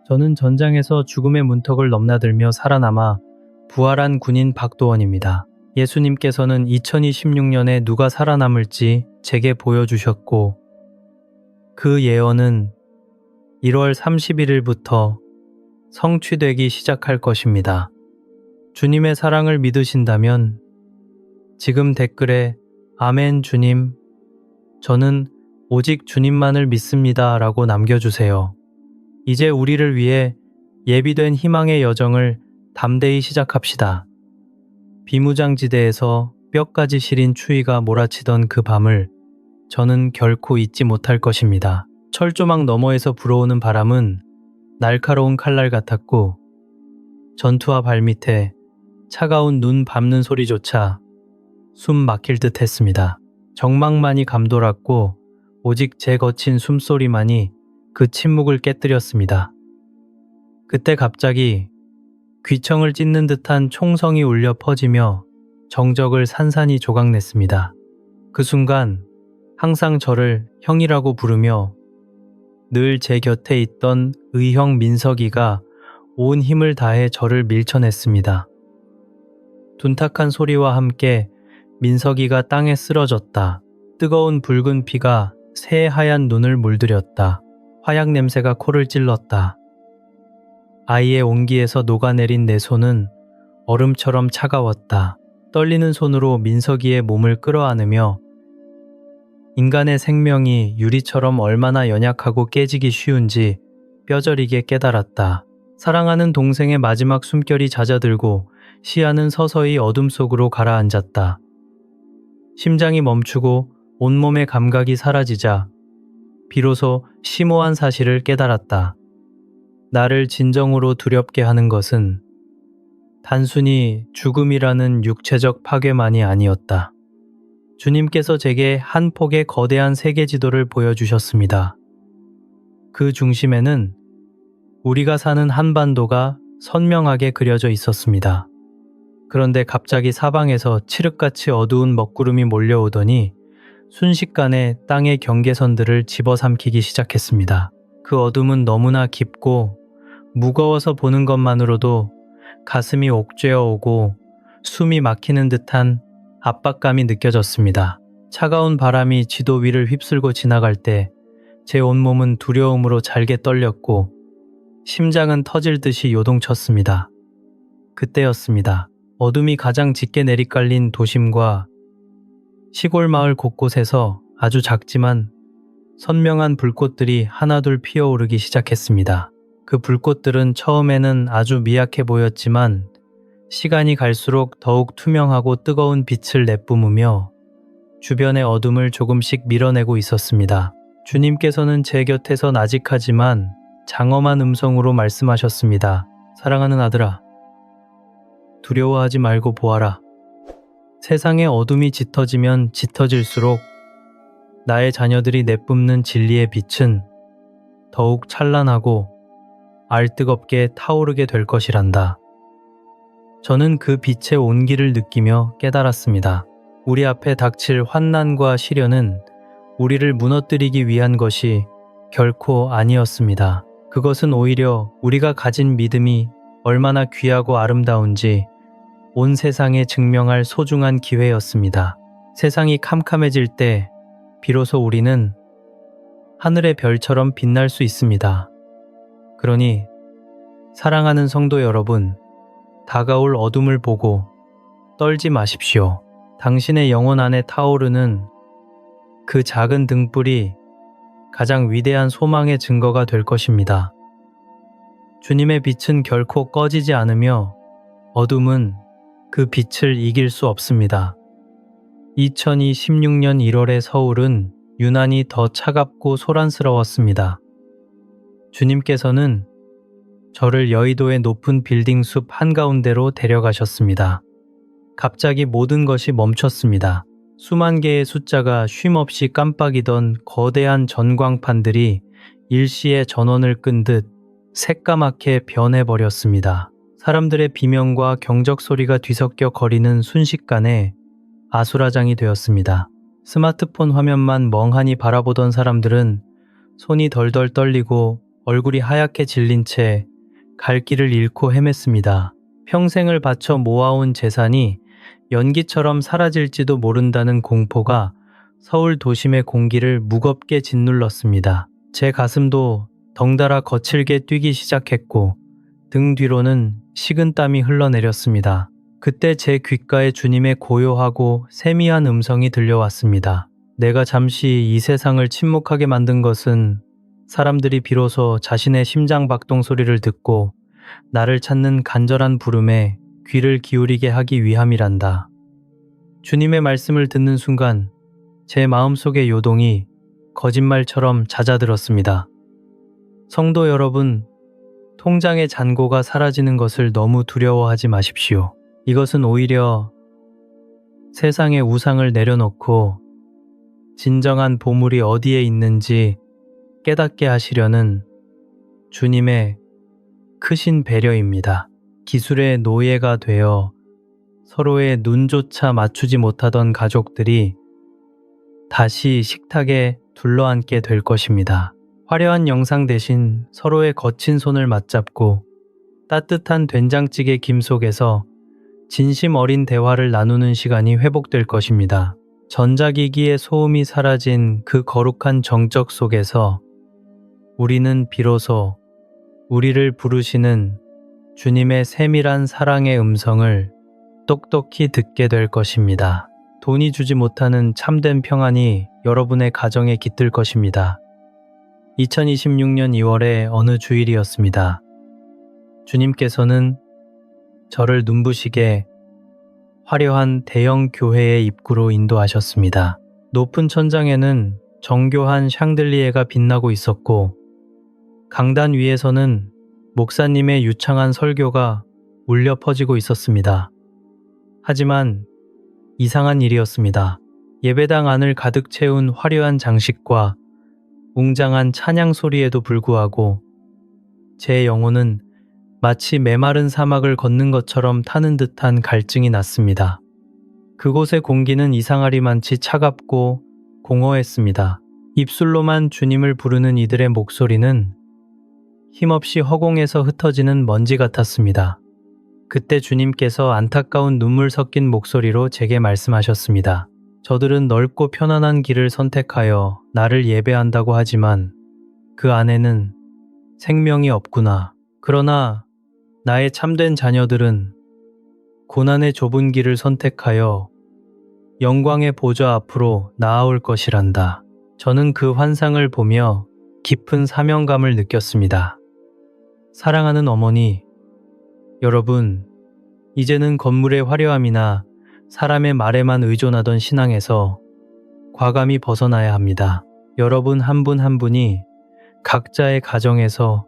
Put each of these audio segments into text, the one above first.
저는 전장에서 죽음의 문턱을 넘나들며 살아남아 부활한 군인 박도원입니다. 예수님께서는 2026년에 누가 살아남을지 제게 보여주셨고 그 예언은 1월 31일부터 성취되기 시작할 것입니다. 주님의 사랑을 믿으신다면 지금 댓글에 아멘 주님, 저는 오직 주님만을 믿습니다 라고 남겨주세요. 이제 우리를 위해 예비된 희망의 여정을 담대히 시작합시다. 비무장지대에서 뼈까지 시린 추위가 몰아치던 그 밤을 저는 결코 잊지 못할 것입니다. 철조망 너머에서 불어오는 바람은 날카로운 칼날 같았고 전투와 발밑에 차가운 눈 밟는 소리조차 숨 막힐 듯 했습니다. 정막만이 감돌았고 오직 제 거친 숨소리만이 그 침묵을 깨뜨렸습니다. 그때 갑자기 귀청을 찢는 듯한 총성이 울려 퍼지며 정적을 산산이 조각냈습니다. 그 순간 항상 저를 형이라고 부르며 늘 제 곁에 있던 의형 민석이가 온 힘을 다해 저를 밀쳐냈습니다. 둔탁한 소리와 함께 민석이가 땅에 쓰러졌다. 뜨거운 붉은 피가 새하얀 눈을 물들였다. 화약 냄새가 코를 찔렀다. 아이의 온기에서 녹아내린 내 손은 얼음처럼 차가웠다. 떨리는 손으로 민석이의 몸을 끌어안으며 인간의 생명이 유리처럼 얼마나 연약하고 깨지기 쉬운지 뼈저리게 깨달았다. 사랑하는 동생의 마지막 숨결이 잦아들고 시야는 서서히 어둠 속으로 가라앉았다. 심장이 멈추고 온몸의 감각이 사라지자 비로소 심오한 사실을 깨달았다. 나를 진정으로 두렵게 하는 것은 단순히 죽음이라는 육체적 파괴만이 아니었다. 주님께서 제게 한 폭의 거대한 세계 지도를 보여주셨습니다. 그 중심에는 우리가 사는 한반도가 선명하게 그려져 있었습니다. 그런데 갑자기 사방에서 칠흑같이 어두운 먹구름이 몰려오더니 순식간에 땅의 경계선들을 집어삼키기 시작했습니다. 그 어둠은 너무나 깊고 무거워서 보는 것만으로도 가슴이 옥죄어 오고 숨이 막히는 듯한 압박감이 느껴졌습니다. 차가운 바람이 지도 위를 휩쓸고 지나갈 때 제 온몸은 두려움으로 잘게 떨렸고 심장은 터질 듯이 요동쳤습니다. 그때였습니다. 어둠이 가장 짙게 내리깔린 도심과 시골 마을 곳곳에서 아주 작지만 선명한 불꽃들이 하나둘 피어오르기 시작했습니다. 그 불꽃들은 처음에는 아주 미약해 보였지만 시간이 갈수록 더욱 투명하고 뜨거운 빛을 내뿜으며 주변의 어둠을 조금씩 밀어내고 있었습니다. 주님께서는 제 곁에서 나직하지만 장엄한 음성으로 말씀하셨습니다. 사랑하는 아들아, 두려워하지 말고 보아라. 세상의 어둠이 짙어지면 짙어질수록 나의 자녀들이 내뿜는 진리의 빛은 더욱 찬란하고 알뜨겁게 타오르게 될 것이란다. 저는 그 빛의 온기를 느끼며 깨달았습니다. 우리 앞에 닥칠 환난과 시련은 우리를 무너뜨리기 위한 것이 결코 아니었습니다. 그것은 오히려 우리가 가진 믿음이 얼마나 귀하고 아름다운지 온 세상에 증명할 소중한 기회였습니다. 세상이 캄캄해질 때 비로소 우리는 하늘의 별처럼 빛날 수 있습니다. 그러니 사랑하는 성도 여러분, 다가올 어둠을 보고 떨지 마십시오. 당신의 영혼 안에 타오르는 그 작은 등불이 가장 위대한 소망의 증거가 될 것입니다. 주님의 빛은 결코 꺼지지 않으며 어둠은 그 빛을 이길 수 없습니다. 2026년 1월의 서울은 유난히 더 차갑고 소란스러웠습니다. 주님께서는 저를 여의도의 높은 빌딩 숲 한가운데로 데려가셨습니다. 갑자기 모든 것이 멈췄습니다. 수만 개의 숫자가 쉼없이 깜빡이던 거대한 전광판들이 일시에 전원을 끈 듯 새까맣게 변해버렸습니다. 사람들의 비명과 경적 소리가 뒤섞여 거리는 순식간에 아수라장이 되었습니다. 스마트폰 화면만 멍하니 바라보던 사람들은 손이 덜덜 떨리고 얼굴이 하얗게 질린 채 갈 길을 잃고 헤맸습니다. 평생을 바쳐 모아온 재산이 연기처럼 사라질지도 모른다는 공포가 서울 도심의 공기를 무겁게 짓눌렀습니다. 제 가슴도 덩달아 거칠게 뛰기 시작했고 등 뒤로는 식은땀이 흘러내렸습니다. 그때 제 귓가에 주님의 고요하고 세미한 음성이 들려왔습니다. 내가 잠시 이 세상을 침묵하게 만든 것은 사람들이 비로소 자신의 심장 박동 소리를 듣고 나를 찾는 간절한 부름에 귀를 기울이게 하기 위함이란다. 주님의 말씀을 듣는 순간 제 마음속의 요동이 거짓말처럼 잦아들었습니다. 성도 여러분, 통장의 잔고가 사라지는 것을 너무 두려워하지 마십시오. 이것은 오히려 세상의 우상을 내려놓고 진정한 보물이 어디에 있는지 깨닫게 하시려는 주님의 크신 배려입니다. 기술의 노예가 되어 서로의 눈조차 맞추지 못하던 가족들이 다시 식탁에 둘러앉게 될 것입니다. 화려한 영상 대신 서로의 거친 손을 맞잡고 따뜻한 된장찌개 김 속에서 진심 어린 대화를 나누는 시간이 회복될 것입니다. 전자기기의 소음이 사라진 그 거룩한 정적 속에서 우리는 비로소 우리를 부르시는 주님의 세밀한 사랑의 음성을 똑똑히 듣게 될 것입니다. 돈이 주지 못하는 참된 평안이 여러분의 가정에 깃들 것입니다. 2026년 2월의 어느 주일이었습니다. 주님께서는 저를 눈부시게 화려한 대형 교회의 입구로 인도하셨습니다. 높은 천장에는 정교한 샹들리에가 빛나고 있었고 강단 위에서는 목사님의 유창한 설교가 울려 퍼지고 있었습니다. 하지만 이상한 일이었습니다. 예배당 안을 가득 채운 화려한 장식과 웅장한 찬양 소리에도 불구하고 제 영혼은 마치 메마른 사막을 걷는 것처럼 타는 듯한 갈증이 났습니다. 그곳의 공기는 이상하리만치 차갑고 공허했습니다. 입술로만 주님을 부르는 이들의 목소리는 힘없이 허공에서 흩어지는 먼지 같았습니다. 그때 주님께서 안타까운 눈물 섞인 목소리로 제게 말씀하셨습니다. 저들은 넓고 편안한 길을 선택하여 나를 예배한다고 하지만 그 안에는 생명이 없구나. 그러나 나의 참된 자녀들은 고난의 좁은 길을 선택하여 영광의 보좌 앞으로 나아올 것이란다. 저는 그 환상을 보며 깊은 사명감을 느꼈습니다. 사랑하는 어머니, 여러분, 이제는 건물의 화려함이나 사람의 말에만 의존하던 신앙에서 과감히 벗어나야 합니다. 여러분 한 분 한 분이 각자의 가정에서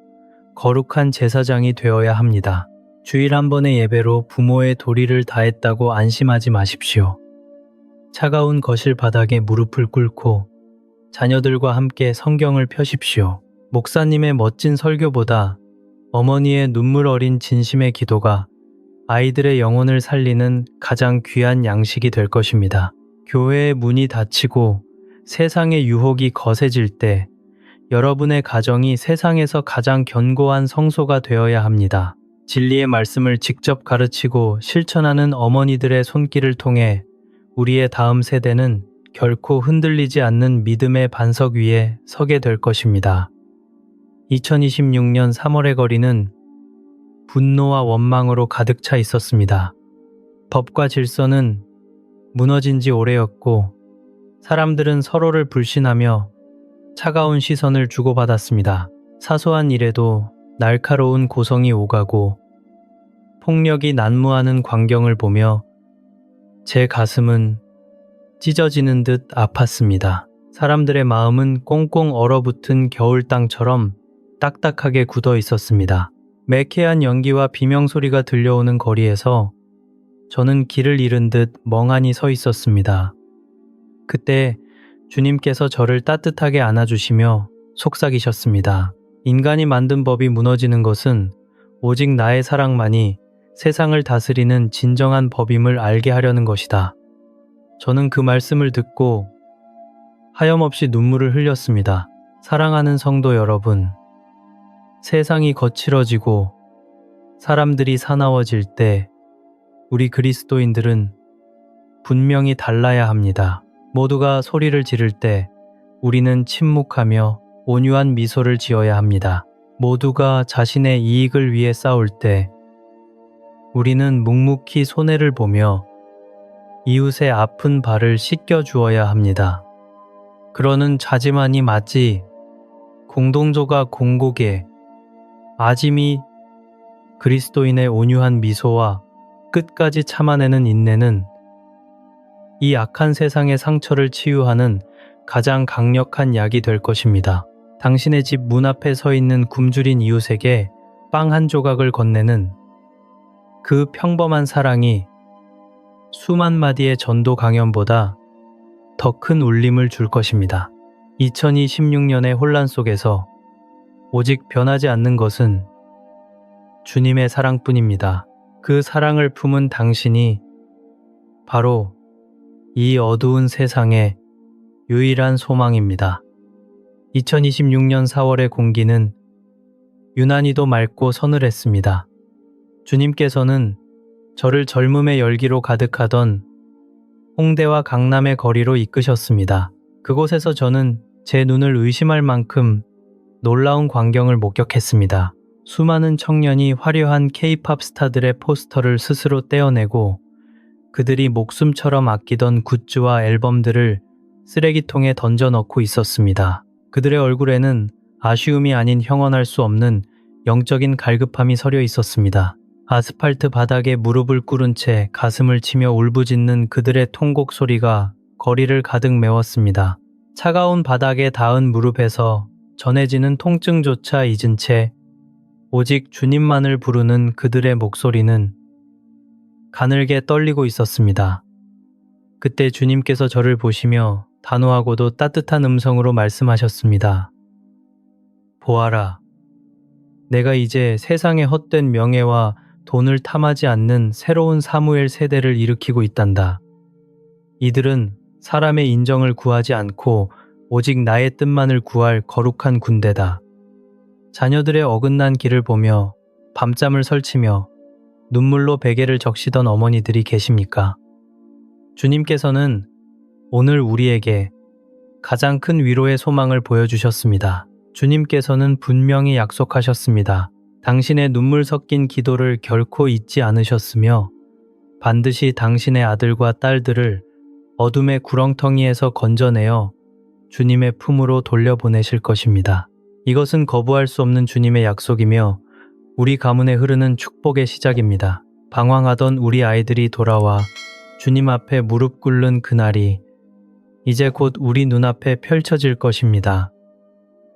거룩한 제사장이 되어야 합니다. 주일 한 번의 예배로 부모의 도리를 다했다고 안심하지 마십시오. 차가운 거실 바닥에 무릎을 꿇고 자녀들과 함께 성경을 펴십시오. 목사님의 멋진 설교보다 어머니의 눈물 어린 진심의 기도가 아이들의 영혼을 살리는 가장 귀한 양식이 될 것입니다. 교회의 문이 닫히고 세상의 유혹이 거세질 때 여러분의 가정이 세상에서 가장 견고한 성소가 되어야 합니다. 진리의 말씀을 직접 가르치고 실천하는 어머니들의 손길을 통해 우리의 다음 세대는 결코 흔들리지 않는 믿음의 반석 위에 서게 될 것입니다. 2026년 3월의 거리는 분노와 원망으로 가득 차 있었습니다. 법과 질서는 무너진 지 오래였고 사람들은 서로를 불신하며 차가운 시선을 주고받았습니다. 사소한 일에도 날카로운 고성이 오가고 폭력이 난무하는 광경을 보며 제 가슴은 찢어지는 듯 아팠습니다. 사람들의 마음은 꽁꽁 얼어붙은 겨울 땅처럼 딱딱하게 굳어 있었습니다. 매캐한 연기와 비명소리가 들려오는 거리에서 저는 길을 잃은 듯 멍하니 서 있었습니다. 그때 주님께서 저를 따뜻하게 안아주시며 속삭이셨습니다. 인간이 만든 법이 무너지는 것은 오직 나의 사랑만이 세상을 다스리는 진정한 법임을 알게 하려는 것이다. 저는 그 말씀을 듣고 하염없이 눈물을 흘렸습니다. 사랑하는 성도 여러분, 세상이 거칠어지고 사람들이 사나워질 때 우리 그리스도인들은 분명히 달라야 합니다. 모두가 소리를 지를 때 우리는 침묵하며 온유한 미소를 지어야 합니다. 모두가 자신의 이익을 위해 싸울 때 우리는 묵묵히 손해를 보며 이웃의 아픈 발을 씻겨 주어야 합니다. 그러는 자지만이 맞지 공동조가 공고게 아짐이 그리스도인의 온유한 미소와 끝까지 참아내는 인내는 이 악한 세상의 상처를 치유하는 가장 강력한 약이 될 것입니다. 당신의 집 문 앞에 서 있는 굶주린 이웃에게 빵 한 조각을 건네는 그 평범한 사랑이 수만 마디의 전도 강연보다 더 큰 울림을 줄 것입니다. 2026년의 혼란 속에서 오직 변하지 않는 것은 주님의 사랑뿐입니다. 그 사랑을 품은 당신이 바로 이 어두운 세상의 유일한 소망입니다. 2026년 4월의 공기는 유난히도 맑고 서늘했습니다. 주님께서는 저를 젊음의 열기로 가득하던 홍대와 강남의 거리로 이끄셨습니다. 그곳에서 저는 제 눈을 의심할 만큼 놀라운 광경을 목격했습니다. 수많은 청년이 화려한 K-팝 스타들의 포스터를 스스로 떼어내고 그들이 목숨처럼 아끼던 굿즈와 앨범들을 쓰레기통에 던져 넣고 있었습니다. 그들의 얼굴에는 아쉬움이 아닌 형언할 수 없는 영적인 갈급함이 서려 있었습니다. 아스팔트 바닥에 무릎을 꿇은 채 가슴을 치며 울부짖는 그들의 통곡 소리가 거리를 가득 메웠습니다. 차가운 바닥에 닿은 무릎에서 전해지는 통증조차 잊은 채 오직 주님만을 부르는 그들의 목소리는 가늘게 떨리고 있었습니다. 그때 주님께서 저를 보시며 단호하고도 따뜻한 음성으로 말씀하셨습니다. 보아라. 내가 이제 세상의 헛된 명예와 돈을 탐하지 않는 새로운 사무엘 세대를 일으키고 있단다. 이들은 사람의 인정을 구하지 않고 오직 나의 뜻만을 구할 거룩한 군대다. 자녀들의 어긋난 길을 보며 밤잠을 설치며 눈물로 베개를 적시던 어머니들이 계십니까? 주님께서는 오늘 우리에게 가장 큰 위로의 소망을 보여주셨습니다. 주님께서는 분명히 약속하셨습니다. 당신의 눈물 섞인 기도를 결코 잊지 않으셨으며 반드시 당신의 아들과 딸들을 어둠의 구렁텅이에서 건져내어 주님의 품으로 돌려보내실 것입니다. 이것은 거부할 수 없는 주님의 약속이며 우리 가문에 흐르는 축복의 시작입니다. 방황하던 우리 아이들이 돌아와 주님 앞에 무릎 꿇는 그날이 이제 곧 우리 눈앞에 펼쳐질 것입니다.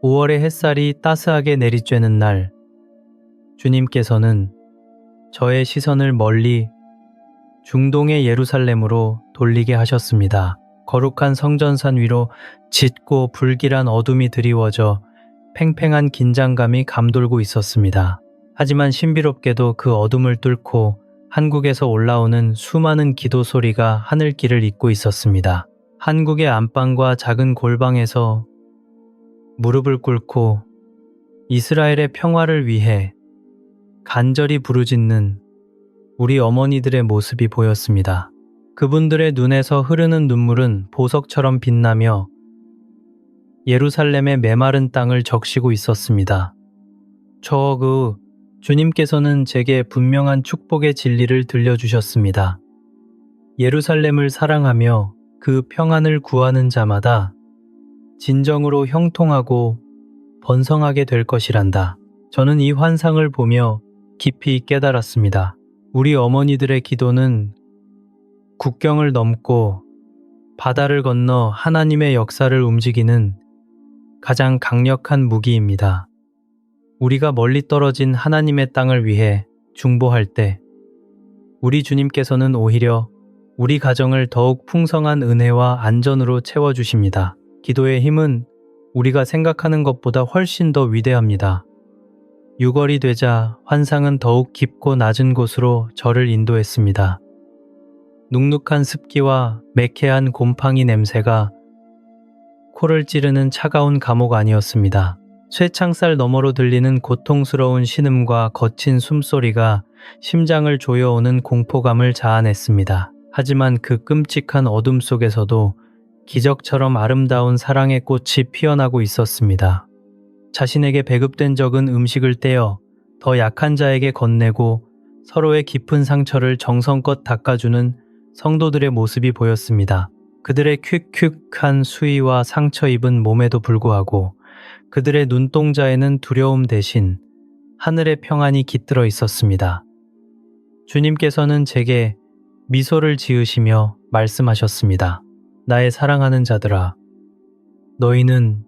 5월의 햇살이 따스하게 내리쬐는 날, 주님께서는 저의 시선을 멀리 중동의 예루살렘으로 돌리게 하셨습니다. 거룩한 성전산 위로 짙고 불길한 어둠이 드리워져 팽팽한 긴장감이 감돌고 있었습니다. 하지만 신비롭게도 그 어둠을 뚫고 한국에서 올라오는 수많은 기도 소리가 하늘길을 잇고 있었습니다. 한국의 안방과 작은 골방에서 무릎을 꿇고 이스라엘의 평화를 위해 간절히 부르짖는 우리 어머니들의 모습이 보였습니다. 그분들의 눈에서 흐르는 눈물은 보석처럼 빛나며 예루살렘의 메마른 땅을 적시고 있었습니다. 주님께서는 제게 분명한 축복의 진리를 들려주셨습니다. 예루살렘을 사랑하며 그 평안을 구하는 자마다 진정으로 형통하고 번성하게 될 것이란다. 저는 이 환상을 보며 깊이 깨달았습니다. 우리 어머니들의 기도는 국경을 넘고 바다를 건너 하나님의 역사를 움직이는 가장 강력한 무기입니다. 우리가 멀리 떨어진 하나님의 땅을 위해 중보할 때 우리 주님께서는 오히려 우리 가정을 더욱 풍성한 은혜와 안전으로 채워주십니다. 기도의 힘은 우리가 생각하는 것보다 훨씬 더 위대합니다. 6월이 되자 환상은 더욱 깊고 낮은 곳으로 저를 인도했습니다. 눅눅한 습기와 매캐한 곰팡이 냄새가 코를 찌르는 차가운 감옥 아니었습니다. 쇠창살 너머로 들리는 고통스러운 신음과 거친 숨소리가 심장을 조여오는 공포감을 자아냈습니다. 하지만 그 끔찍한 어둠 속에서도 기적처럼 아름다운 사랑의 꽃이 피어나고 있었습니다. 자신에게 배급된 적은 음식을 떼어 더 약한 자에게 건네고 서로의 깊은 상처를 정성껏 닦아주는 성도들의 모습이 보였습니다. 그들의 퀵퀵한 수위와 상처 입은 몸에도 불구하고 그들의 눈동자에는 두려움 대신 하늘의 평안이 깃들어 있었습니다. 주님께서는 제게 미소를 지으시며 말씀하셨습니다. 나의 사랑하는 자들아, 너희는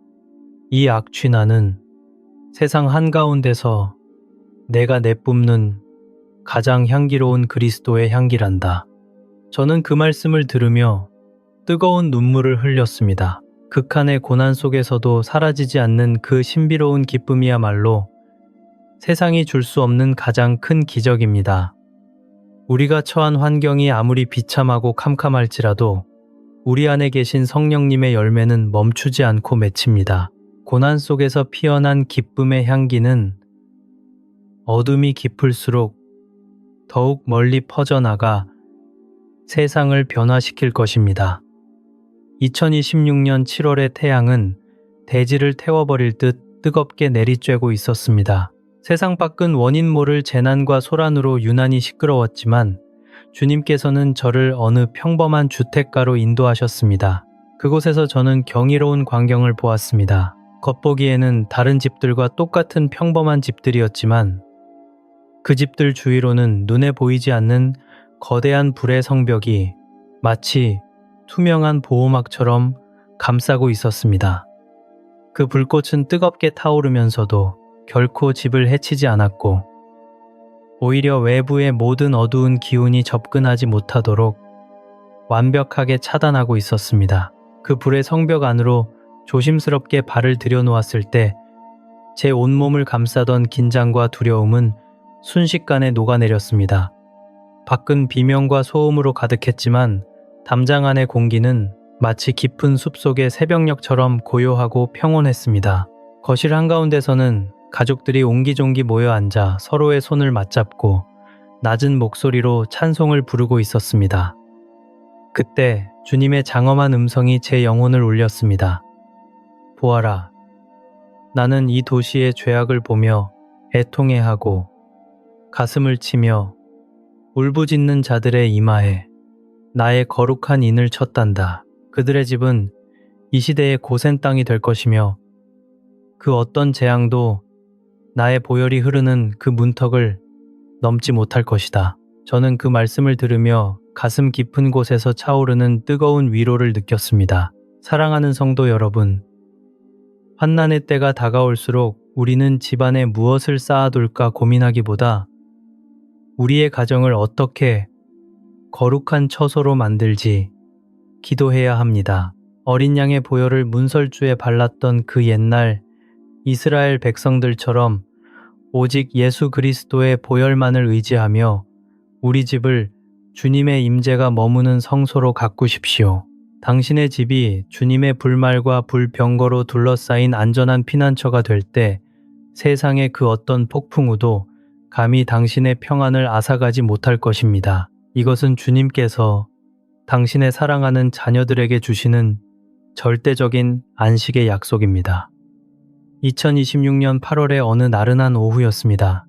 이 악취나는 세상 한가운데서 내가 내뿜는 가장 향기로운 그리스도의 향기란다. 저는 그 말씀을 들으며 뜨거운 눈물을 흘렸습니다. 극한의 고난 속에서도 사라지지 않는 그 신비로운 기쁨이야말로 세상이 줄 수 없는 가장 큰 기적입니다. 우리가 처한 환경이 아무리 비참하고 캄캄할지라도 우리 안에 계신 성령님의 열매는 멈추지 않고 맺힙니다. 고난 속에서 피어난 기쁨의 향기는 어둠이 깊을수록 더욱 멀리 퍼져나가 세상을 변화시킬 것입니다. 2026년 7월의 태양은 대지를 태워버릴 듯 뜨겁게 내리쬐고 있었습니다. 세상 밖은 원인 모를 재난과 소란으로 유난히 시끄러웠지만 주님께서는 저를 어느 평범한 주택가로 인도하셨습니다. 그곳에서 저는 경이로운 광경을 보았습니다. 겉보기에는 다른 집들과 똑같은 평범한 집들이었지만 그 집들 주위로는 눈에 보이지 않는 거대한 불의 성벽이 마치 투명한 보호막처럼 감싸고 있었습니다. 그 불꽃은 뜨겁게 타오르면서도 결코 집을 해치지 않았고 오히려 외부의 모든 어두운 기운이 접근하지 못하도록 완벽하게 차단하고 있었습니다. 그 불의 성벽 안으로 조심스럽게 발을 들여놓았을 때 제 온몸을 감싸던 긴장과 두려움은 순식간에 녹아내렸습니다. 밖은 비명과 소음으로 가득했지만 담장 안의 공기는 마치 깊은 숲속의 새벽녘처럼 고요하고 평온했습니다. 거실 한가운데서는 가족들이 옹기종기 모여 앉아 서로의 손을 맞잡고 낮은 목소리로 찬송을 부르고 있었습니다. 그때 주님의 장엄한 음성이 제 영혼을 울렸습니다. 보아라, 나는 이 도시의 죄악을 보며 애통해하고 가슴을 치며 울부짖는 자들의 이마에 나의 거룩한 인을 쳤단다. 그들의 집은 이 시대의 고센 땅이 될 것이며 그 어떤 재앙도 나의 보혈이 흐르는 그 문턱을 넘지 못할 것이다. 저는 그 말씀을 들으며 가슴 깊은 곳에서 차오르는 뜨거운 위로를 느꼈습니다. 사랑하는 성도 여러분, 환난의 때가 다가올수록 우리는 집안에 무엇을 쌓아둘까 고민하기보다 우리의 가정을 어떻게 거룩한 처소로 만들지 기도해야 합니다. 어린 양의 보혈을 문설주에 발랐던 그 옛날 이스라엘 백성들처럼 오직 예수 그리스도의 보혈만을 의지하며 우리 집을 주님의 임재가 머무는 성소로 가꾸십시오. 당신의 집이 주님의 불말과 불병거로 둘러싸인 안전한 피난처가 될 때 세상의 그 어떤 폭풍우도 감히 당신의 평안을 앗아가지 못할 것입니다. 이것은 주님께서 당신의 사랑하는 자녀들에게 주시는 절대적인 안식의 약속입니다. 2026년 8월의 어느 나른한 오후였습니다.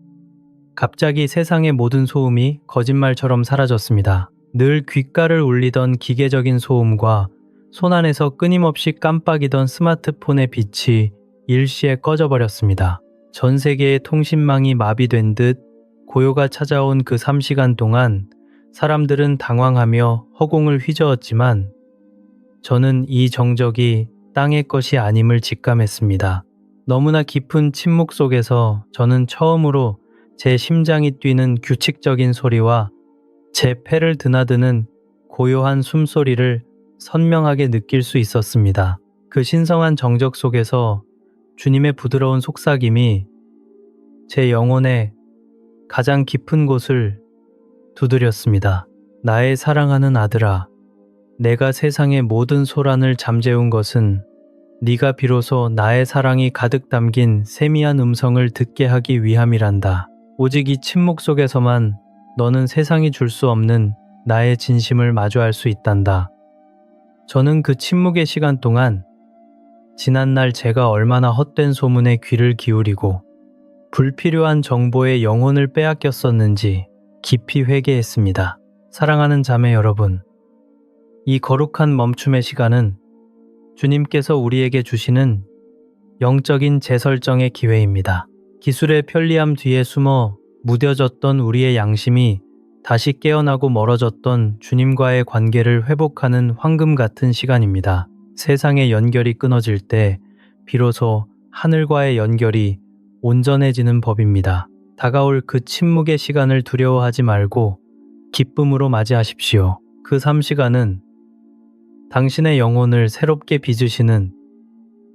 갑자기 세상의 모든 소음이 거짓말처럼 사라졌습니다. 늘 귓가를 울리던 기계적인 소음과 손안에서 끊임없이 깜빡이던 스마트폰의 빛이 일시에 꺼져버렸습니다. 전 세계의 통신망이 마비된 듯 고요가 찾아온 그 3시간 동안 사람들은 당황하며 허공을 휘저었지만 저는 이 정적이 땅의 것이 아님을 직감했습니다. 너무나 깊은 침묵 속에서 저는 처음으로 제 심장이 뛰는 규칙적인 소리와 제 폐를 드나드는 고요한 숨소리를 선명하게 느낄 수 있었습니다. 그 신성한 정적 속에서 주님의 부드러운 속삭임이 제 영혼의 가장 깊은 곳을 두드렸습니다. 나의 사랑하는 아들아, 내가 세상의 모든 소란을 잠재운 것은 네가 비로소 나의 사랑이 가득 담긴 세미한 음성을 듣게 하기 위함이란다. 오직 이 침묵 속에서만 너는 세상이 줄 수 없는 나의 진심을 마주할 수 있단다. 저는 그 침묵의 시간 동안 지난날 제가 얼마나 헛된 소문에 귀를 기울이고 불필요한 정보에 영혼을 빼앗겼었는지 깊이 회개했습니다. 사랑하는 자매 여러분, 이 거룩한 멈춤의 시간은 주님께서 우리에게 주시는 영적인 재설정의 기회입니다. 기술의 편리함 뒤에 숨어 무뎌졌던 우리의 양심이 다시 깨어나고 멀어졌던 주님과의 관계를 회복하는 황금 같은 시간입니다. 세상의 연결이 끊어질 때 비로소 하늘과의 연결이 온전해지는 법입니다. 다가올 그 침묵의 시간을 두려워하지 말고 기쁨으로 맞이하십시오. 그 3시간은 당신의 영혼을 새롭게 빚으시는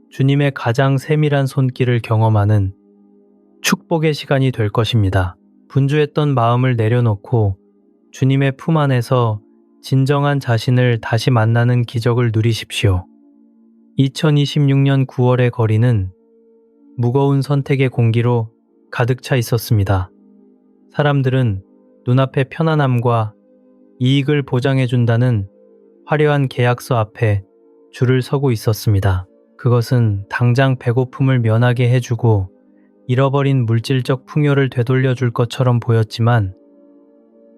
주님의 가장 세밀한 손길을 경험하는 축복의 시간이 될 것입니다. 분주했던 마음을 내려놓고 주님의 품 안에서 진정한 자신을 다시 만나는 기적을 누리십시오. 2026년 9월의 거리는 무거운 선택의 공기로 가득 차 있었습니다. 사람들은 눈앞의 편안함과 이익을 보장해준다는 화려한 계약서 앞에 줄을 서고 있었습니다. 그것은 당장 배고픔을 면하게 해주고 잃어버린 물질적 풍요를 되돌려줄 것처럼 보였지만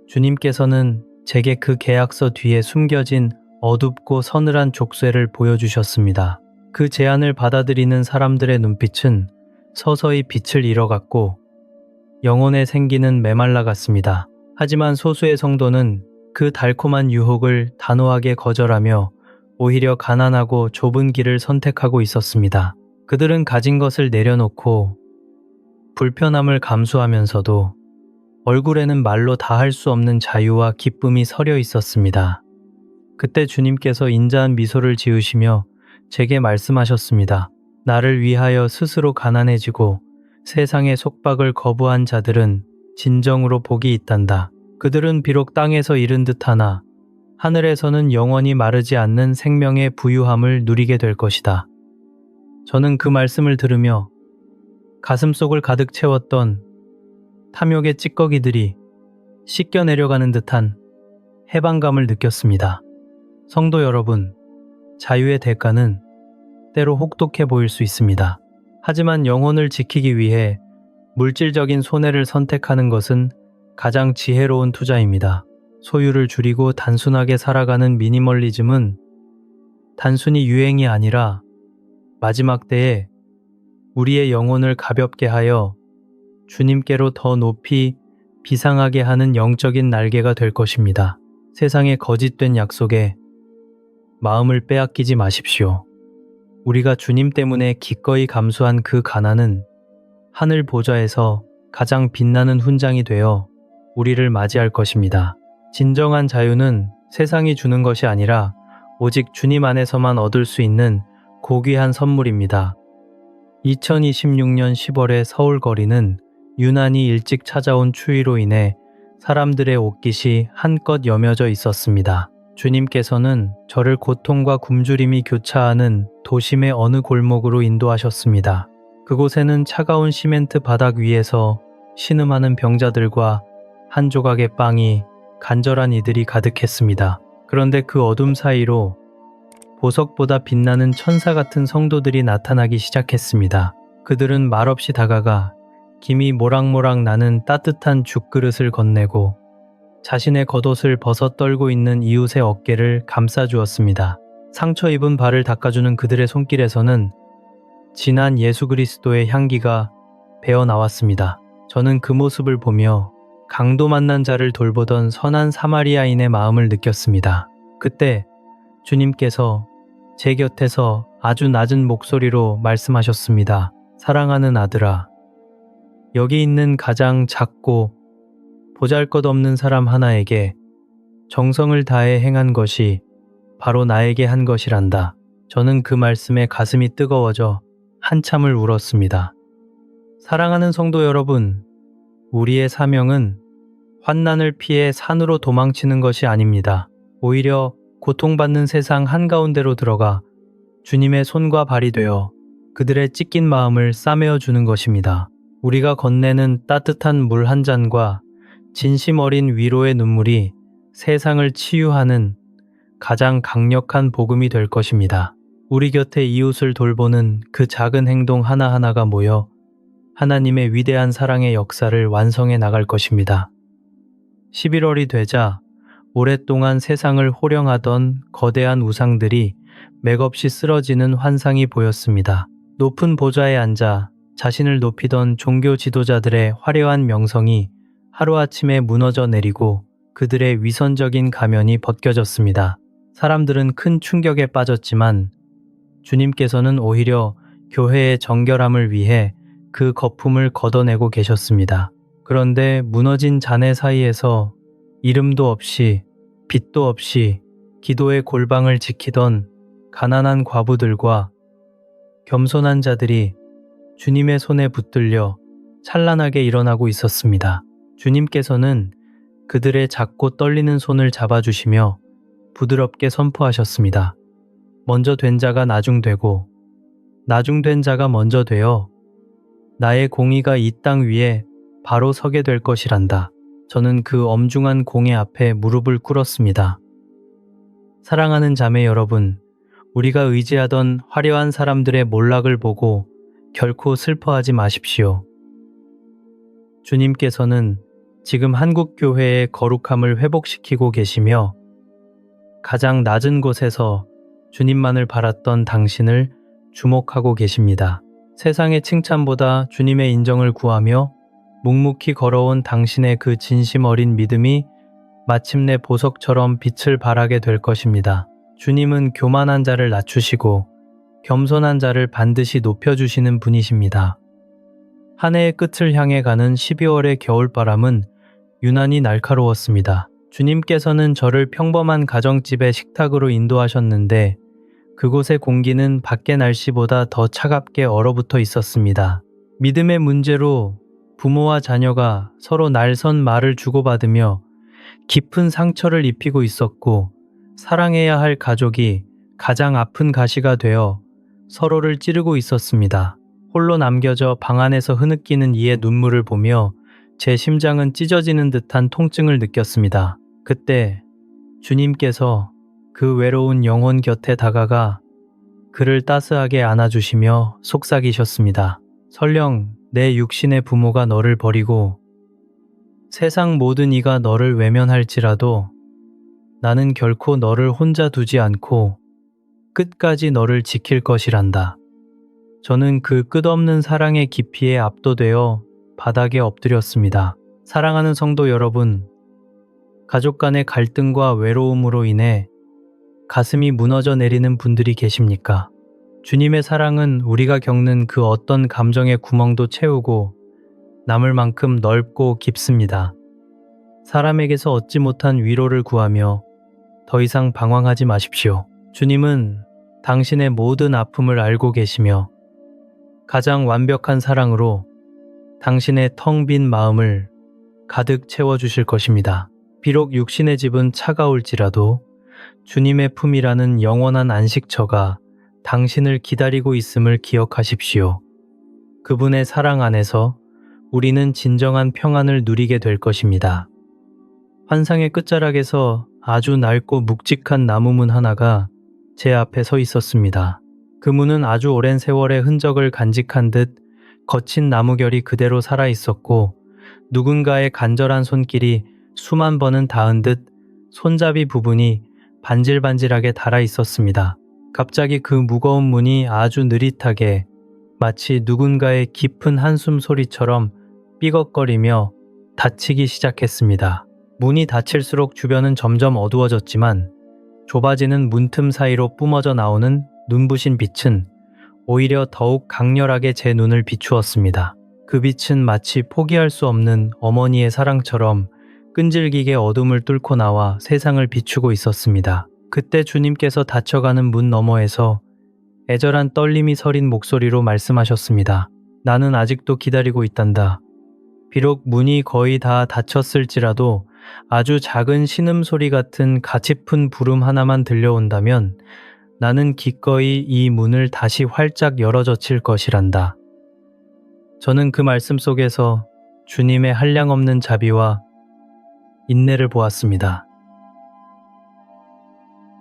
주님께서는 제게 그 계약서 뒤에 숨겨진 어둡고 서늘한 족쇄를 보여주셨습니다. 그 제안을 받아들이는 사람들의 눈빛은 서서히 빛을 잃어갔고 영혼의 생기는 메말라갔습니다. 하지만 소수의 성도는 그 달콤한 유혹을 단호하게 거절하며 오히려 가난하고 좁은 길을 선택하고 있었습니다. 그들은 가진 것을 내려놓고 불편함을 감수하면서도 얼굴에는 말로 다 할 수 없는 자유와 기쁨이 서려 있었습니다. 그때 주님께서 인자한 미소를 지으시며 제게 말씀하셨습니다. 나를 위하여 스스로 가난해지고 세상의 속박을 거부한 자들은 진정으로 복이 있단다. 그들은 비록 땅에서 잃은 듯하나 하늘에서는 영원히 마르지 않는 생명의 부유함을 누리게 될 것이다. 저는 그 말씀을 들으며 가슴속을 가득 채웠던 탐욕의 찌꺼기들이 씻겨 내려가는 듯한 해방감을 느꼈습니다. 성도 여러분, 자유의 대가는 때로 혹독해 보일 수 있습니다. 하지만 영혼을 지키기 위해 물질적인 손해를 선택하는 것은 가장 지혜로운 투자입니다. 소유를 줄이고 단순하게 살아가는 미니멀리즘은 단순히 유행이 아니라 마지막 때에 우리의 영혼을 가볍게 하여 주님께로 더 높이 비상하게 하는 영적인 날개가 될 것입니다. 세상의 거짓된 약속에 마음을 빼앗기지 마십시오. 우리가 주님 때문에 기꺼이 감수한 그 가난은 하늘 보좌에서 가장 빛나는 훈장이 되어 우리를 맞이할 것입니다. 진정한 자유는 세상이 주는 것이 아니라 오직 주님 안에서만 얻을 수 있는 고귀한 선물입니다. 2026년 10월의 서울 거리는 유난히 일찍 찾아온 추위로 인해 사람들의 옷깃이 한껏 여며져 있었습니다. 주님께서는 저를 고통과 굶주림이 교차하는 도심의 어느 골목으로 인도하셨습니다. 그곳에는 차가운 시멘트 바닥 위에서 신음하는 병자들과 한 조각의 빵이 간절한 이들이 가득했습니다. 그런데 그 어둠 사이로 보석보다 빛나는 천사 같은 성도들이 나타나기 시작했습니다. 그들은 말없이 다가가 김이 모락모락 나는 따뜻한 죽그릇을 건네고 자신의 겉옷을 벗어 떨고 있는 이웃의 어깨를 감싸주었습니다. 상처 입은 발을 닦아주는 그들의 손길에서는 진한 예수 그리스도의 향기가 배어 나왔습니다. 저는 그 모습을 보며 강도 만난 자를 돌보던 선한 사마리아인의 마음을 느꼈습니다. 그때 주님께서 제 곁에서 아주 낮은 목소리로 말씀하셨습니다. 사랑하는 아들아, 여기 있는 가장 작고 보잘것없는 사람 하나에게 정성을 다해 행한 것이 바로 나에게 한 것이란다. 저는 그 말씀에 가슴이 뜨거워져 한참을 울었습니다. 사랑하는 성도 여러분, 우리의 사명은 환난을 피해 산으로 도망치는 것이 아닙니다. 오히려 고통받는 세상 한가운데로 들어가 주님의 손과 발이 되어 그들의 찢긴 마음을 싸매어 주는 것입니다. 우리가 건네는 따뜻한 물 한 잔과 진심 어린 위로의 눈물이 세상을 치유하는 가장 강력한 복음이 될 것입니다. 우리 곁에 이웃을 돌보는 그 작은 행동 하나하나가 모여 하나님의 위대한 사랑의 역사를 완성해 나갈 것입니다. 11월이 되자 오랫동안 세상을 호령하던 거대한 우상들이 맥없이 쓰러지는 환상이 보였습니다. 높은 보좌에 앉아 자신을 높이던 종교 지도자들의 화려한 명성이 하루아침에 무너져 내리고 그들의 위선적인 가면이 벗겨졌습니다. 사람들은 큰 충격에 빠졌지만 주님께서는 오히려 교회의 정결함을 위해 그 거품을 걷어내고 계셨습니다. 그런데 무너진 잔해 사이에서 이름도 없이 빛도 없이 기도의 골방을 지키던 가난한 과부들과 겸손한 자들이 주님의 손에 붙들려 찬란하게 일어나고 있었습니다. 주님께서는 그들의 작고 떨리는 손을 잡아주시며 부드럽게 선포하셨습니다. 먼저 된 자가 나중되고 나중된 자가 먼저 되어 나의 공의가 이 땅 위에 바로 서게 될 것이란다. 저는 그 엄중한 공의 앞에 무릎을 꿇었습니다. 사랑하는 자매 여러분, 우리가 의지하던 화려한 사람들의 몰락을 보고 결코 슬퍼하지 마십시오. 주님께서는 지금 한국 교회의 거룩함을 회복시키고 계시며 가장 낮은 곳에서 주님만을 바랐던 당신을 주목하고 계십니다. 세상의 칭찬보다 주님의 인정을 구하며 묵묵히 걸어온 당신의 그 진심 어린 믿음이 마침내 보석처럼 빛을 발하게 될 것입니다. 주님은 교만한 자를 낮추시고 겸손한 자를 반드시 높여주시는 분이십니다. 한 해의 끝을 향해 가는 12월의 겨울바람은 유난히 날카로웠습니다. 주님께서는 저를 평범한 가정집의 식탁으로 인도하셨는데 그곳의 공기는 밖의 날씨보다 더 차갑게 얼어붙어 있었습니다. 믿음의 문제로 부모와 자녀가 서로 날선 말을 주고받으며 깊은 상처를 입히고 있었고 사랑해야 할 가족이 가장 아픈 가시가 되어 서로를 찌르고 있었습니다. 홀로 남겨져 방 안에서 흐느끼는 이의 눈물을 보며 제 심장은 찢어지는 듯한 통증을 느꼈습니다. 그때 주님께서 그 외로운 영혼 곁에 다가가 그를 따스하게 안아주시며 속삭이셨습니다. 설령 내 육신의 부모가 너를 버리고 세상 모든 이가 너를 외면할지라도 나는 결코 너를 혼자 두지 않고 끝까지 너를 지킬 것이란다. 저는 그 끝없는 사랑의 깊이에 압도되어 바닥에 엎드렸습니다. 사랑하는 성도 여러분, 가족 간의 갈등과 외로움으로 인해 가슴이 무너져 내리는 분들이 계십니까? 주님의 사랑은 우리가 겪는 그 어떤 감정의 구멍도 채우고 남을 만큼 넓고 깊습니다. 사람에게서 얻지 못한 위로를 구하며 더 이상 방황하지 마십시오. 주님은 당신의 모든 아픔을 알고 계시며 가장 완벽한 사랑으로 당신의 텅 빈 마음을 가득 채워주실 것입니다. 비록 육신의 집은 차가울지라도 주님의 품이라는 영원한 안식처가 당신을 기다리고 있음을 기억하십시오. 그분의 사랑 안에서 우리는 진정한 평안을 누리게 될 것입니다. 환상의 끝자락에서 아주 낡고 묵직한 나무문 하나가 제 앞에 서 있었습니다. 그 문은 아주 오랜 세월의 흔적을 간직한 듯 거친 나무결이 그대로 살아 있었고 누군가의 간절한 손길이 수만 번은 닿은 듯 손잡이 부분이 반질반질하게 달아 있었습니다. 갑자기 그 무거운 문이 아주 느릿하게 마치 누군가의 깊은 한숨 소리처럼 삐걱거리며 닫히기 시작했습니다. 문이 닫힐수록 주변은 점점 어두워졌지만 좁아지는 문틈 사이로 뿜어져 나오는 눈부신 빛은 오히려 더욱 강렬하게 제 눈을 비추었습니다. 그 빛은 마치 포기할 수 없는 어머니의 사랑처럼 끈질기게 어둠을 뚫고 나와 세상을 비추고 있었습니다. 그때 주님께서 닫혀가는 문 너머에서 애절한 떨림이 서린 목소리로 말씀하셨습니다. 나는 아직도 기다리고 있단다. 비록 문이 거의 다 닫혔을지라도 아주 작은 신음소리 같은 가냘픈 부름 하나만 들려온다면 나는 기꺼이 이 문을 다시 활짝 열어젖힐 것이란다. 저는 그 말씀 속에서 주님의 한량없는 자비와 인내를 보았습니다.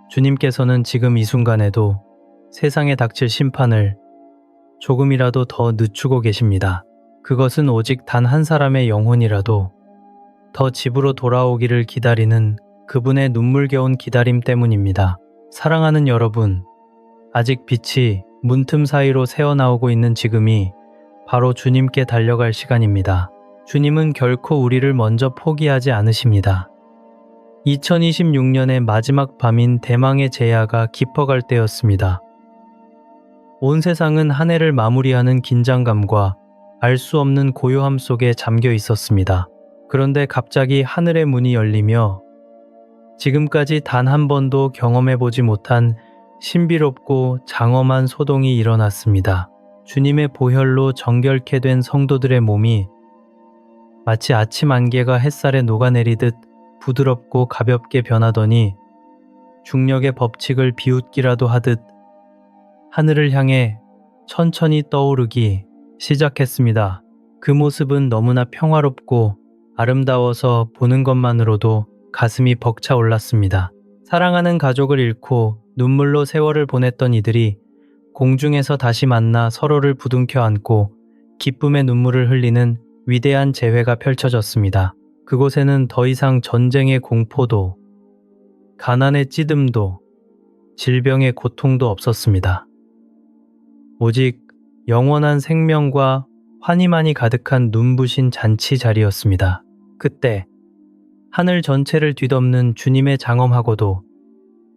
주님께서는 지금 이 순간에도 세상에 닥칠 심판을 조금이라도 더 늦추고 계십니다. 그것은 오직 단 한 사람의 영혼이라도 더 집으로 돌아오기를 기다리는 그분의 눈물겨운 기다림 때문입니다. 사랑하는 여러분, 아직 빛이 문틈 사이로 새어나오고 있는 지금이 바로 주님께 달려갈 시간입니다. 주님은 결코 우리를 먼저 포기하지 않으십니다. 2026년의 마지막 밤인 대망의 제야가 깊어갈 때였습니다. 온 세상은 한 해를 마무리하는 긴장감과 알 수 없는 고요함 속에 잠겨 있었습니다. 그런데 갑자기 하늘의 문이 열리며 지금까지 단 한 번도 경험해보지 못한 신비롭고 장엄한 소동이 일어났습니다. 주님의 보혈로 정결케 된 성도들의 몸이 마치 아침 안개가 햇살에 녹아내리듯 부드럽고 가볍게 변하더니 중력의 법칙을 비웃기라도 하듯 하늘을 향해 천천히 떠오르기 시작했습니다. 그 모습은 너무나 평화롭고 아름다워서 보는 것만으로도 가슴이 벅차 올랐습니다. 사랑하는 가족을 잃고 눈물로 세월을 보냈던 이들이 공중에서 다시 만나 서로를 부둥켜 안고 기쁨의 눈물을 흘리는 위대한 재회가 펼쳐졌습니다. 그곳에는 더 이상 전쟁의 공포도, 가난의 찌듦도, 질병의 고통도 없었습니다. 오직 영원한 생명과 환희만이 가득한 눈부신 잔치 자리였습니다. 그때 하늘 전체를 뒤덮는 주님의 장엄하고도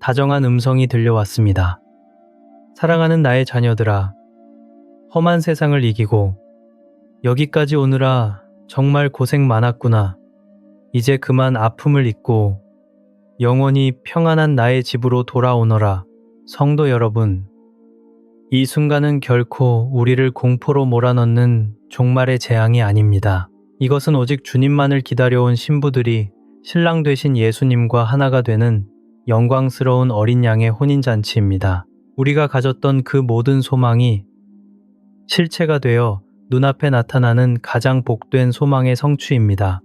다정한 음성이 들려왔습니다. 사랑하는 나의 자녀들아, 험한 세상을 이기고 여기까지 오느라 정말 고생 많았구나. 이제 그만 아픔을 잊고 영원히 평안한 나의 집으로 돌아오너라. 성도 여러분, 이 순간은 결코 우리를 공포로 몰아넣는 종말의 재앙이 아닙니다. 이것은 오직 주님만을 기다려온 신부들이 신랑 되신 예수님과 하나가 되는 영광스러운 어린 양의 혼인잔치입니다. 우리가 가졌던 그 모든 소망이 실체가 되어 눈앞에 나타나는 가장 복된 소망의 성취입니다.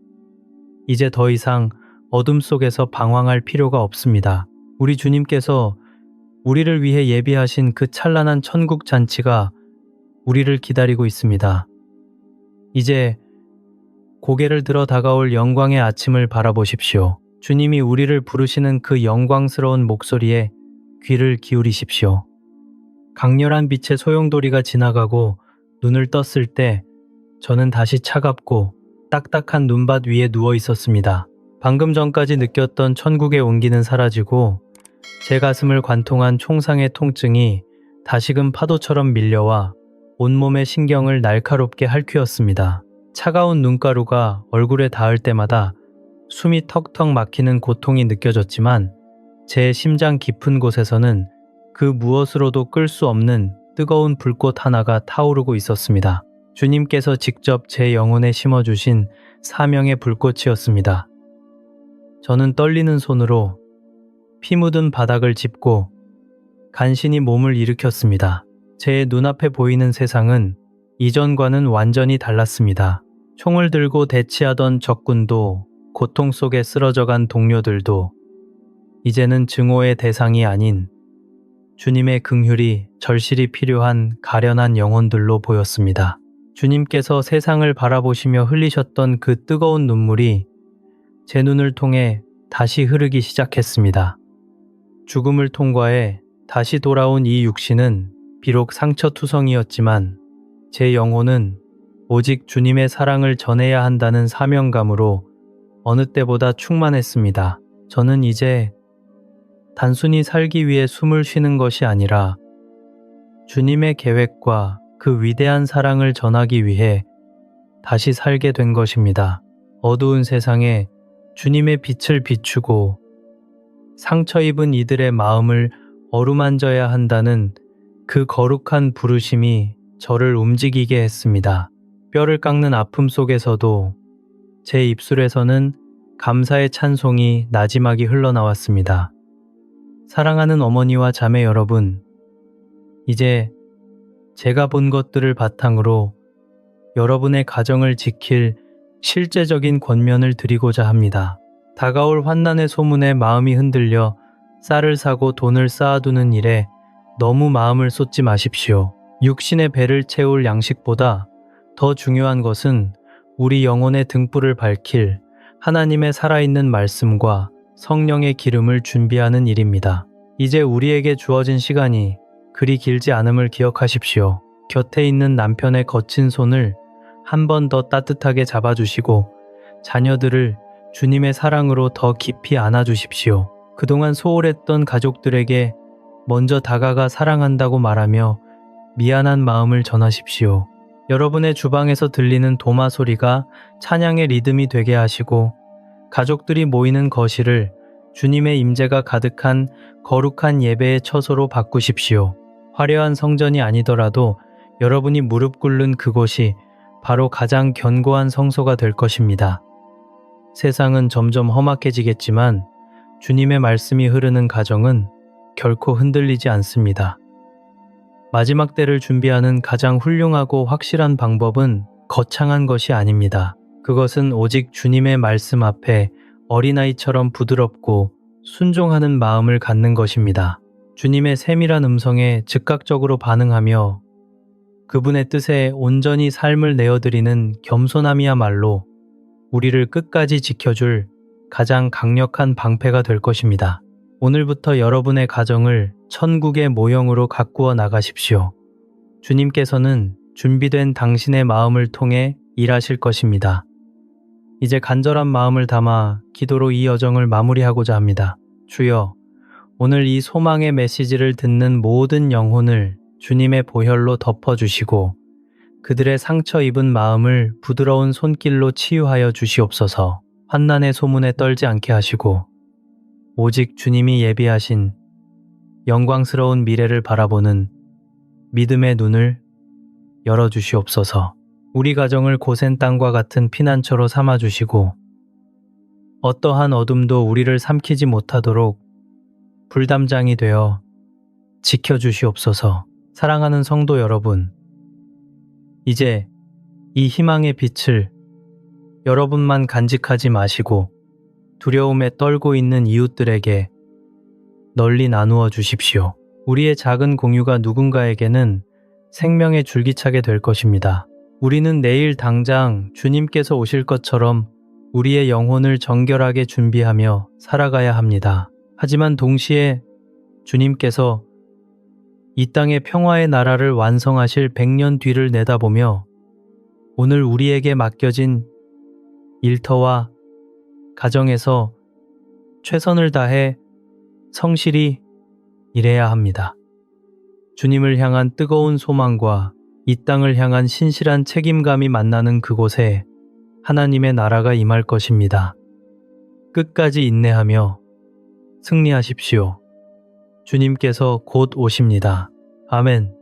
이제 더 이상 어둠 속에서 방황할 필요가 없습니다. 우리 주님께서 우리를 위해 예비하신 그 찬란한 천국 잔치가 우리를 기다리고 있습니다. 이제 고개를 들어 다가올 영광의 아침을 바라보십시오. 주님이 우리를 부르시는 그 영광스러운 목소리에 귀를 기울이십시오. 강렬한 빛의 소용돌이가 지나가고 눈을 떴을 때 저는 다시 차갑고 딱딱한 눈밭 위에 누워 있었습니다. 방금 전까지 느꼈던 천국의 온기는 사라지고 제 가슴을 관통한 총상의 통증이 다시금 파도처럼 밀려와 온몸의 신경을 날카롭게 핥히었습니다. 차가운 눈가루가 얼굴에 닿을 때마다 숨이 턱턱 막히는 고통이 느껴졌지만 제 심장 깊은 곳에서는 그 무엇으로도 끌 수 없는 뜨거운 불꽃 하나가 타오르고 있었습니다. 주님께서 직접 제 영혼에 심어주신 사명의 불꽃이었습니다. 저는 떨리는 손으로 피 묻은 바닥을 짚고 간신히 몸을 일으켰습니다. 제 눈앞에 보이는 세상은 이전과는 완전히 달랐습니다. 총을 들고 대치하던 적군도 고통 속에 쓰러져간 동료들도 이제는 증오의 대상이 아닌 주님의 긍휼이 절실히 필요한 가련한 영혼들로 보였습니다. 주님께서 세상을 바라보시며 흘리셨던 그 뜨거운 눈물이 제 눈을 통해 다시 흐르기 시작했습니다. 죽음을 통과해 다시 돌아온 이 육신은 비록 상처투성이었지만 제 영혼은 오직 주님의 사랑을 전해야 한다는 사명감으로 어느 때보다 충만했습니다. 저는 이제 단순히 살기 위해 숨을 쉬는 것이 아니라 주님의 계획과 그 위대한 사랑을 전하기 위해 다시 살게 된 것입니다. 어두운 세상에 주님의 빛을 비추고 상처 입은 이들의 마음을 어루만져야 한다는 그 거룩한 부르심이 저를 움직이게 했습니다. 뼈를 깎는 아픔 속에서도 제 입술에서는 감사의 찬송이 나지막이 흘러나왔습니다. 사랑하는 어머니와 자매 여러분, 이제 제가 본 것들을 바탕으로 여러분의 가정을 지킬 실제적인 권면을 드리고자 합니다. 다가올 환난의 소문에 마음이 흔들려 쌀을 사고 돈을 쌓아두는 일에 너무 마음을 쏟지 마십시오. 육신의 배를 채울 양식보다 더 중요한 것은 우리 영혼의 등불을 밝힐 하나님의 살아있는 말씀과 성령의 기름을 준비하는 일입니다. 이제 우리에게 주어진 시간이 그리 길지 않음을 기억하십시오. 곁에 있는 남편의 거친 손을 한 번 더 따뜻하게 잡아주시고 자녀들을 주님의 사랑으로 더 깊이 안아주십시오. 그동안 소홀했던 가족들에게 먼저 다가가 사랑한다고 말하며 미안한 마음을 전하십시오. 여러분의 주방에서 들리는 도마 소리가 찬양의 리듬이 되게 하시고 가족들이 모이는 거실을 주님의 임재가 가득한 거룩한 예배의 처소로 바꾸십시오. 화려한 성전이 아니더라도 여러분이 무릎 꿇는 그곳이 바로 가장 견고한 성소가 될 것입니다. 세상은 점점 험악해지겠지만 주님의 말씀이 흐르는 가정은 결코 흔들리지 않습니다. 마지막 때를 준비하는 가장 훌륭하고 확실한 방법은 거창한 것이 아닙니다. 그것은 오직 주님의 말씀 앞에 어린아이처럼 부드럽고 순종하는 마음을 갖는 것입니다. 주님의 세밀한 음성에 즉각적으로 반응하며 그분의 뜻에 온전히 삶을 내어드리는 겸손함이야말로 우리를 끝까지 지켜줄 가장 강력한 방패가 될 것입니다. 오늘부터 여러분의 가정을 천국의 모형으로 가꾸어 나가십시오. 주님께서는 준비된 당신의 마음을 통해 일하실 것입니다. 이제 간절한 마음을 담아 기도로 이 여정을 마무리하고자 합니다. 주여, 오늘 이 소망의 메시지를 듣는 모든 영혼을 주님의 보혈로 덮어주시고 그들의 상처 입은 마음을 부드러운 손길로 치유하여 주시옵소서. 환난의 소문에 떨지 않게 하시고 오직 주님이 예비하신 영광스러운 미래를 바라보는 믿음의 눈을 열어주시옵소서. 우리 가정을 고센 땅과 같은 피난처로 삼아주시고 어떠한 어둠도 우리를 삼키지 못하도록 불담장이 되어 지켜주시옵소서. 사랑하는 성도 여러분, 이제 이 희망의 빛을 여러분만 간직하지 마시고 두려움에 떨고 있는 이웃들에게 널리 나누어 주십시오. 우리의 작은 공유가 누군가에게는 생명의 줄기차게 될 것입니다. 우리는 내일 당장 주님께서 오실 것처럼 우리의 영혼을 정결하게 준비하며 살아가야 합니다. 하지만 동시에 주님께서 이 땅의 평화의 나라를 완성하실 100년 뒤를 내다보며 오늘 우리에게 맡겨진 일터와 가정에서 최선을 다해 성실히 일해야 합니다. 주님을 향한 뜨거운 소망과 이 땅을 향한 신실한 책임감이 만나는 그곳에 하나님의 나라가 임할 것입니다. 끝까지 인내하며 승리하십시오. 주님께서 곧 오십니다. 아멘.